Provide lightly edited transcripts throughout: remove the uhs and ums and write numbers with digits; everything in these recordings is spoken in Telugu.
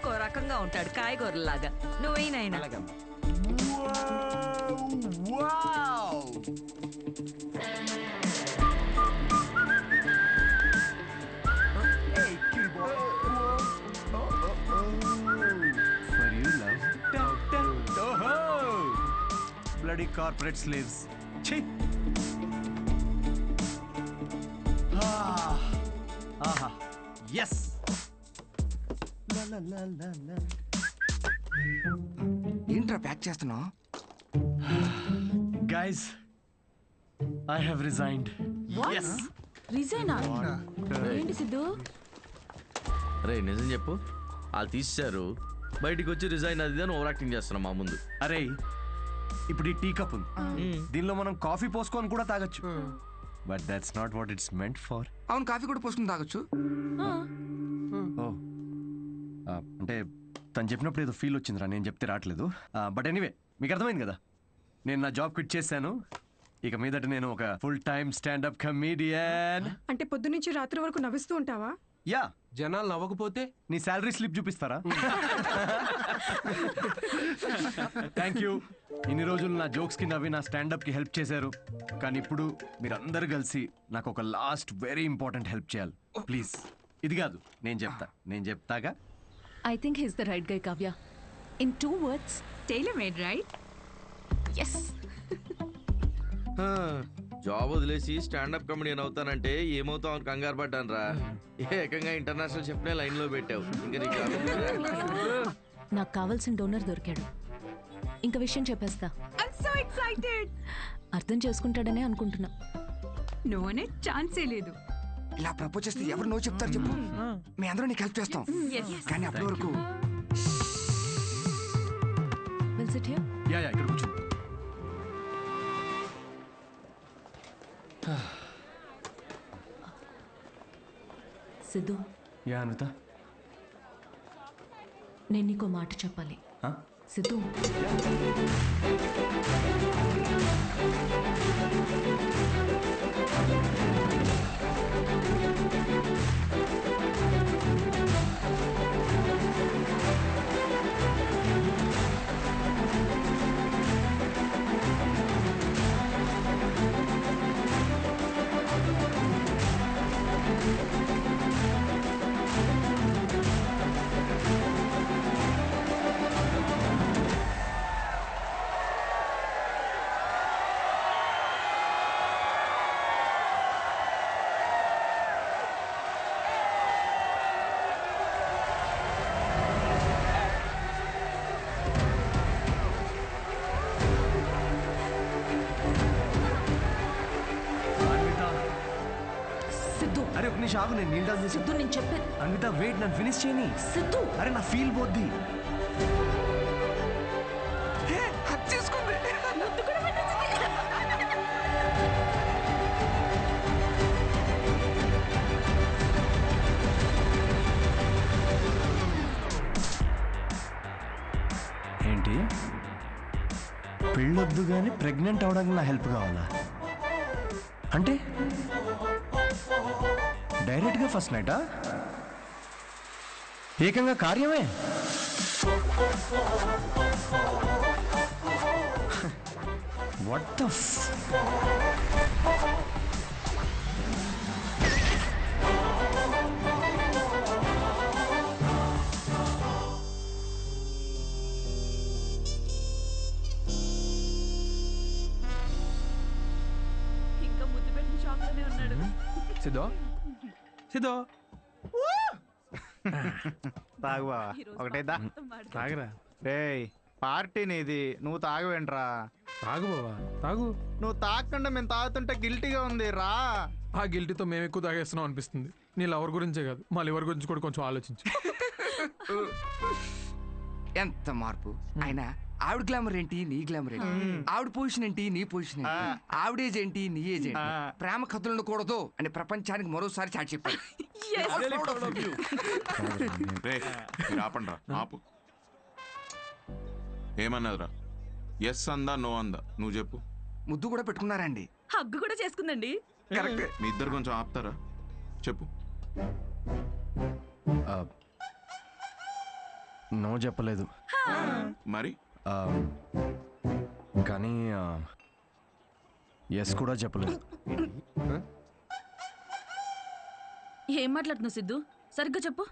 ఒక్కొక్క రకంగా ఉంటాడు కాయగూరలాగా. నువ్వేనైనా bloody corporate slaves. Chhi. Aha. Yes. La la la la. ఏంట్రా ప్యాక్ చేస్తున్నావు? Guys, I have resigned. Yes. రిజైనా? ఏంటి సిద్ధు? అరే నిజం చెప్పు, వాళ్ళు తీసేశారు, బయటికి వచ్చి రిజైన్ అది అని ఓవర్ యాక్టింగ్ చేస్తున్నాం మా ముందు. అరే ఇప్పుడు ఈ టీ కప్ ఉంది, దీనిలో మనం కాఫీ పోసుకొని కూడా తాగొచ్చు. But that's not what it's meant for. అవును, కాఫీ కూడా పోసుకుని తాగొచ్చు. ఓ అంటే తను చెప్పినప్పుడు ఏదో ఫీల్ వచ్చిందిరా, నేను చెప్తే రావట్లేదు. బట్ ఎనీవే మీకు అర్థమైంది కదా, నేను నా జాబ్ క్విట్ చేశాను. ఇక మీదట నేను ఒక ఫుల్ టైమ్ స్టాండప్ కమీడియన్. అంటే పొద్దునుంచి రాత్రి వరకు నవ్విస్తూ ఉంటావా? యా. జనాలు నవ్వకపోతే నీ శాలరీ స్లిప్ చూపిస్తారా? Thank you. ఇన్ని రోజులు నా జోక్స్ కి నవ్వి నా స్టాండప్ కి హెల్ప్ చేశారు, కానీ ఇప్పుడు మీరందరూ కలిసి నాకు ఒక లాస్ట్ వెరీ ఇంపార్టెంట్ హెల్ప్ చేయాలి ప్లీజ్. ఇది కాదు, నేను చెప్తాగా. I think he's the right guy, Kavya. In 2 words, tailor-made, right? yes. Job వదిలేసి స్టాండప్ కమెడియన్ అవుతానంటే ఏమవుతావు అని కంగారు పడ్డాను రా. ఏకంగా ఇంటర్నేషనల్ షెఫ్నే లైన్ లో పెట్టావు. ఇంకా నాకు కావాల్సిన డోనర్ దొరికాడు. ఇంకా విషయం చెప్పేస్తా. I'm so excited. అర్థం చేసుకుంటాడనే అనుకుంటున్నా. నోనే ఛాన్సే లేదు. ఇలా ప్రపోజ్ చేస్తే ఎవరు నో చెప్తారు చెప్పు? మీ అందరూ నీకు హెల్ప్ చేస్తాం, కానీ అప్పటి వరకు Will sit here? యా ఇక్కడ కూర్చో. సిద్ధు, యా అనిత, నేను నీకో మాట చెప్పాలి. సిద్ధు, అరే ఒక నిమిషం ఆగు, నేను నీళ్ళు తాగు. సిద్ధు, నేను చెప్పేది. అన్విత వెయిట్, నన్ను ఫినిష్ చేయని. సిద్ధు, అరే నా ఫీల్ పోద్ది. ఏంటి పెళ్ళొద్దు కానీ ప్రెగ్నెంట్ అవడానికి నా హెల్ప్ కావాలా? అంటే డైరెక్ట్గా ఫస్ట్ నైటా? ఏకంగా కార్యమే. వాట్ ద ఇంకా ముద్దు పెట్టిన షాక్ లోనే ఉన్నాడు. సిద్ధో తాగు బావా, ఒకటేదా తాగరా. రేయ్ పార్టీ నీది, నువ్వు తాగవేంట్రా? తాగు బావా, తాగు. నువ్వు తాగకుండా మేము తాగుతుంటే గిల్టీగా ఉంది రా. ఆ గిల్టీతో మేము ఎక్కువ తాగేస్తున్నాం అనిపిస్తుంది. నీ లవర్ గురించే కాదు, మా లివర్ గురించి కూడా కొంచెం ఆలోచించు. ఎంత మార్పు అయినా. ఆవిడ గ్లామర్ ఏంటి, నీ గ్లామర్ ఏంటి? ఆవిడ పొజిషన్ ఏంటి, నీ పొజిషన్ ఏంటి? ఆవిడ ఏజ్ ఏంటి, నీ ఏజ్ ఏంటి? ప్రేమ కథలు ఉండకూడదు అని ప్రపంచానికి మరోసారి చాటి చెప్పాడు. ఆపు. ఏమన్నదిరా? ఎస్ అందా నో అందా నువ్వు చెప్పు. ముద్దు కూడా పెట్టుకున్నారండి, హగ్గు కూడా చేసుకుందండి. కరెక్ట్. మీ ఇద్దరు కొంచెం ఆపుతారా? చెప్పు. నో చెప్పలేదు. మరి ఆ, కానీ ఎస్ కూడా చెప్పలేదు. ఏం మాట్లాడుతున్నావు సిద్ధు? సరిగ్గా చెప్పు.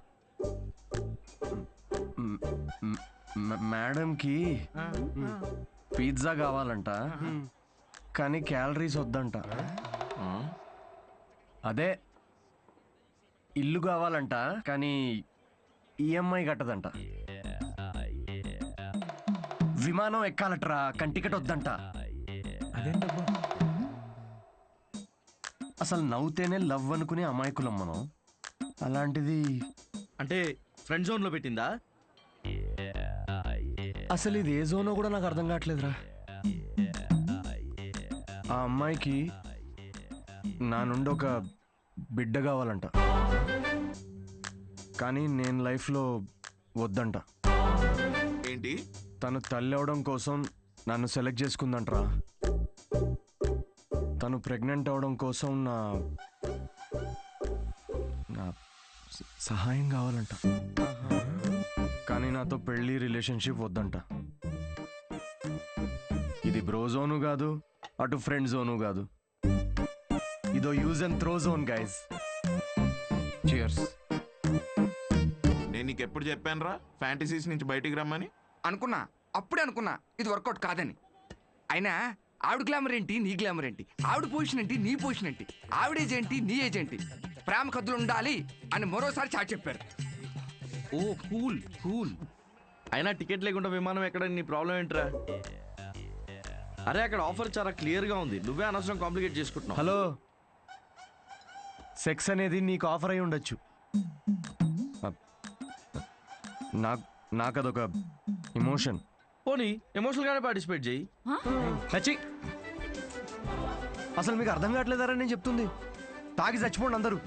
మేడంకి పిజ్జా కావాలంట, కానీ క్యాలరీస్ వద్దంట. అదే ఇల్లు కావాలంట, కానీ ఈఎంఐ కట్టదంట. విమానం ఎక్కాలట్రా, కానీ టికెట్ వద్దంట. అదేంటబ్బా? అసలు నవ్వుతేనే లవ్ అనుకునే అమాయకులం మనం. అలాంటిది అంటే ఫ్రెండ్ జోన్ లో పెట్టిందా? అసలు ఇది ఏ జోనో కూడా నాకు అర్థం కావట్లేదురా. ఆ అమ్మాయికి నా నుండి ఒక బిడ్డ కావాలంట, కానీ నేను లైఫ్లో వద్దంట. ఏంటి? తను తల్లి అవడం కోసం నన్ను సెలెక్ట్ చేసుకుందంట్రా. తను ప్రెగ్నెంట్ అవడం కోసం నా నా సహాయం కావాలంట, కానీ నాతో పెళ్లి రిలేషన్షిప్ వద్దంట. ఇది బ్రో జోను కాదు, అటు ఫ్రెండ్ జోను కాదు. ఇదో use and throw zone guys. Cheers. నేను నీకు ఎప్పుడు చెప్పాను రా ఫ్యాంటసీస్ నుంచి బయటికి రమ్మని? అనుకున్నా, అప్పుడే అనుకున్నా ఇది వర్కౌట్ కాదని. అయినా ఆవిడ గ్లామర్ ఏంటి, నీ గ్లామర్ ఏంటి? ఆవిడ పొజిషన్ ఏంటి, నీ పొజిషన్ ఏంటి? ఆవిడ ఏజ్ ఏంటి, నీ ఏజ్ ఏంటి? ప్రేమ కథలు ఉండాలి అని మరోసారి చాటి చెప్పారు. ఓ కూల్ కూల్. అయినా టికెట్ లేకుండా విమానం ఎక్కడ, నీ ప్రాబ్లం ఏంట్రా? అరే అక్కడ ఆఫర్ చాలా క్లియర్ గా ఉంది, నువ్వే అనవసరం కాంప్లికేట్ చేసుకుంటున్నావు. హలో, సెక్స్ అనేది నీకు ఆఫర్ అయి ఉండొచ్చు, నాకు అదొక ఇమోషన్. పోనీ ఎమోషనల్ గానే పార్టిసిపేట్ చేయి. చచ్చి, అసలు మీకు అర్థం కావట్లేదారా నేను చెప్తుంది? తాగి చచ్చిపోండి అందరూ.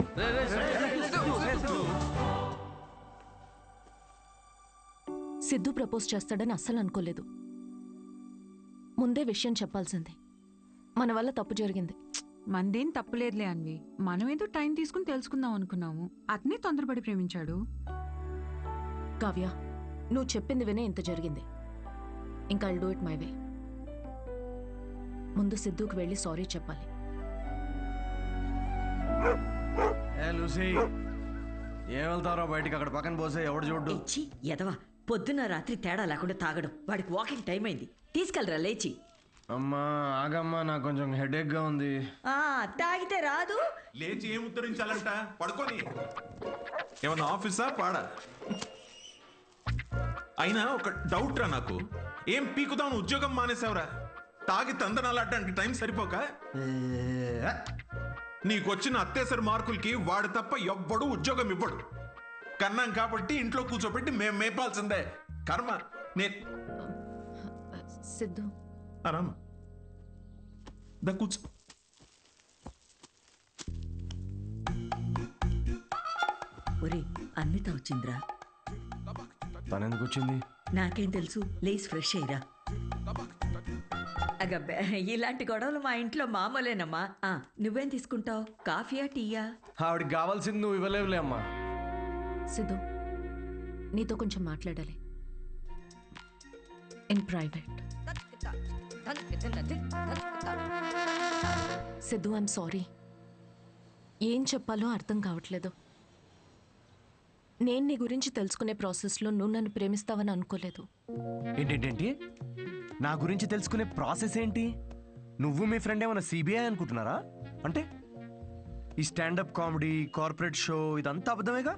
సిద్ధు ప్రపోజ్ చేస్తాడని అస్సలు అనుకోలేదు. ముందే విషయం చెప్పాల్సింది. మన వల్ల తప్పు జరిగింది. మందేం తప్పులేదులే అన్వి. మనం ఏదో టైం తీసుకుని తెలుసుకుందాం అనుకున్నాము, అతనే తొందరపడి ప్రేమించాడు. కావ్య, నువ్వు చెప్పింది వినే ఇంత జరిగింది. ఇంకా I'll do it my way. ముందు సిద్ధుకి వెళ్ళి సారీ చెప్పాలి. లూసీ, ఏం వెళ్తారో బయటికి, అక్కడ పక్కన పోసే ఎవడు చూడ్డు. ఇచ్చి ఎదవా, పొద్దున్న రాత్రి తేడా లేకుండా తాగడం. వాడికి వాకింగ్ టైం అయింది, తీసుకెళ్ళరా లేచి. అమ్మా ఆగమ్మా, నాకు కొంచెం హెడేక్ గా ఉంది. తాగితే రాదు. లేచి ఏం ఉత్తరించాలంట? పడుకొని. ఏమన్నా ఆఫీసా పాడా? అయినా ఒక డౌట్ రా నాకు, ఏం పీకుదాం ఉద్యోగం మానేసావురా? తాగి తందనాలాడడానికి టైం సరిపోక నీకొచ్చిన అత్తేసరి మార్కులకి వాడు తప్ప ఎవ్వడు ఉద్యోగం ఇవ్వడు. కన్నాం కాబట్టి ఇంట్లో కూర్చోబెట్టి మేము మేపాల్సిందే. కర్మ. సిద్ధు, ఆరామా దా కూర్చో. ఒరే, అన్విత వచ్చిందిరా. తనెందుకు వచ్చింది? నాకేం తెలుసు, లేస్ ఫ్రెష్ అయ్యిరా. అగబ్బే, ఇలాంటి గొడవలు మా ఇంట్లో మామూలేనమ్మా. నువ్వేం తీసుకుంటావు, కాఫీయా టీయా? ఆవిడకి కావాల్సింది నువ్వు ఇవ్వలేవులే అమ్మా. సిద్ధు, నీతో కొంచెం మాట్లాడాలి. In private. Siddhu, I'm sorry. ఏం చెప్పాలో అర్థం కావట్లేదు. నేను నీ గురించి తెలుసుకునే ప్రాసెస్లో నువ్వు నన్ను ప్రేమిస్తావని అనుకోలేదు. ఏంటేంటేంటి? నా గురించి తెలుసుకునే ప్రాసెస్ ఏంటి? నువ్వు మీ ఫ్రెండ్ ఏమైనా సిబిఐ అనుకుంటున్నారా? అంటే ఈ స్టాండప్ కామెడీ, కార్పొరేట్ షో ఇదంతా అబద్ధమేగా?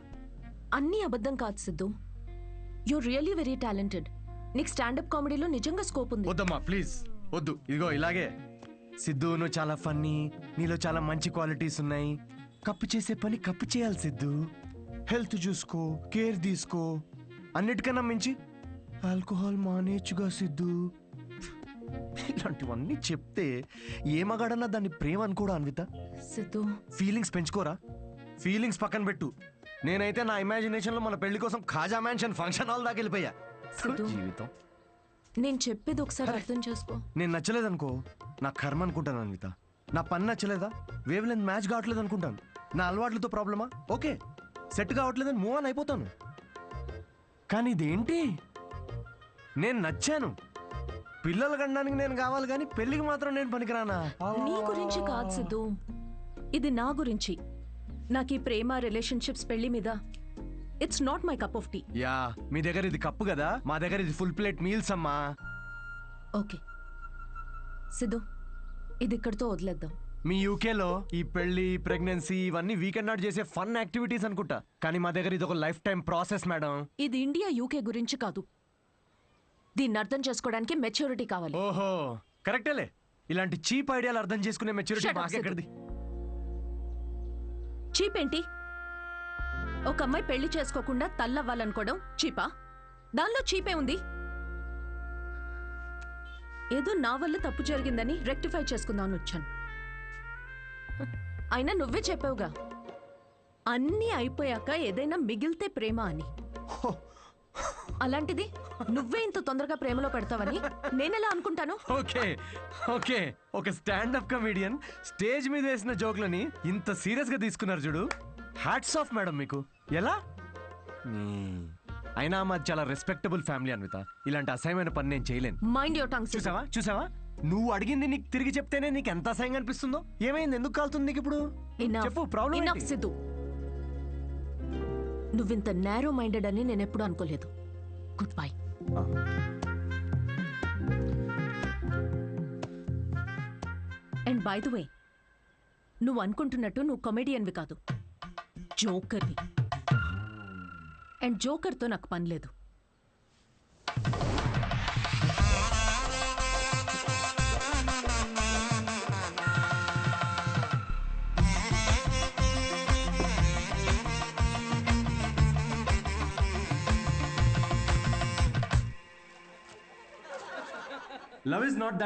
అన్నీ అబద్ధం కాదు Siddhu. You really very talented. నీకు స్టాండప్ కామెడీలో నిజంగా స్కోప్ ఉంది. వద్దమ్మా ప్లీజ్ వద్దు. ఇదిగో ఇలాగే, సిద్ధు నువ్వు చాలా ఫన్నీ, నీలో చాలా మంచి క్వాలిటీస్ ఉన్నాయి. కప్పు చేసే పని కప్పు చేయాలి సిద్ధు. హెల్త్ చూసుకో, కేర్ తీసుకో. అన్నిటికన్నా మించి ఆల్కహాల్ మానేచ్చుగా సిద్ధు. ఇలాంటివన్నీ చెప్తే ఏ మగాడన్నా దాన్ని ప్రేమ అనుకోడా అన్విత? సిద్ధు, ఫీలింగ్స్ పెంచుకోరా? ఫీలింగ్స్ పక్కన పెట్టు. నేనైతే నా ఇమాజినేషన్ లో మన పెళ్లి కోసం ఖాజా మ్యాన్షన్ ఫంక్షన్ హాల్ దాకా వెళ్ళిపోయా. సిద్ధు, జీవితం. నేను చెప్పేది ఒకసారి అర్థం చేసుకో. నేను నచ్చలేదనుకో, నా కర్మ అనుకుంటాను అన్విత. నా పని నచ్చలేదా, వేవ్ లెంత్ మ్యాచ్ కావట్లేదు అనుకుంటాను. నా అలవాట్లతో ప్రాబ్లమా? ఓకే, సెట్ కావట్లేదని మూవ్ ఆన్ అయిపోతాను. కానీ ఇదేంటి, నేను నచ్చాను, పిల్లలు కనడానికి నేను కావాలి కానీ పెళ్ళికి మాత్రం నేను పనికిరానా? నీ గురించి కాదు సిద్ధు, ఇది నా గురించి. నాకు ఈ ప్రేమ రిలేషన్షిప్స్ పెళ్లి మీద it's not my cup of tea. Yeah, మీ దగ్గర ఇది కప్పు కదా, మా దగ్గర ఇది ఫుల్ ప్లేట్ మీల్స్ అమ్మా. ఓకే సిద్ధు, ఇది ఇక్కడితో వదిలేద్దాం. మీ యూకేలో ఈ పెళ్లి, ప్రెగ్నెన్సీ ఇవన్నీ వీకెండ్ నాట్ చేసే ఫన్ యాక్టివిటీస్ అనుకుంటా, కానీ మా దగ్గర ఇది ఒక లైఫ్ టైం ప్రాసెస్ మేడం. ఇది ఇండియా యూకే గురించి కాదు. దీన్ని అర్థం చేసుకోవడానికి మెచ్యూరిటీ కావాలి. ఓహో కరెక్టేలే, ఇలాంటి చీప్ ఐడియాలు అర్థం చేసుకునే మెచ్యూరిటీ Shut up, మాకెక్కడిది? చీప్ ఏంటి? ఒక అమ్మాయి పెళ్లి చేసుకోకుండా తల్లవ్వాలనుకోవడం చీపా? దానిలో చీపే ఉంది. ఏదో నా వల్ల తప్పు జరిగిందని రెక్టిఫై చేసుకుందామని వచ్చాను. అయినా నువ్వే చెప్పావుగా, అన్నీ అయిపోయాక ఏదైనా మిగిలితే ప్రేమ అని. అలాంటిది నువ్వే ఇంత తొందరగా ప్రేమలో పెడతావని నేనెలా అనుకుంటాను? ఓకే ఓకే, ఒక స్టాండప్ కమీడియన్ స్టేజ్ మీద వేసిన జోక్లని ఇంత సీరియస్ గా తీసుకున్నారు చూడు, హ్యాట్స్ ఆఫ్ మేడం మీకు. ఎలా? అయినా మాది చాలా రెస్పెక్టబుల్ ఫ్యామిలీ అన్విత, ఇలాంటి అసహ్యమైన పని నేను చేయలేను. Mind your tongue. చూసావా చూసావా, నువ్వు అడిగింది నీకు తిరిగి చెప్తేనే నీకు ఎంత అసహ్యంగా అనిపిస్తుందో. ఏమైంది, ఎందుకు కాలుతుంది నీకు ఇప్పుడు? చెప్పు, ప్రాబ్లం ఇనఫ్ సిద్ధు, నువ్వింత నేరో మైండెడ్ అని నేను ఎప్పుడు అనుకోలేదు. Good bye. And by the way, నువ్వు అనుకుంటున్నట్టు నువ్వు కమెడియన్వి కాదు, జోకర్వి. అండ్ జోకర్తో నాకు పని లేదు. Love is not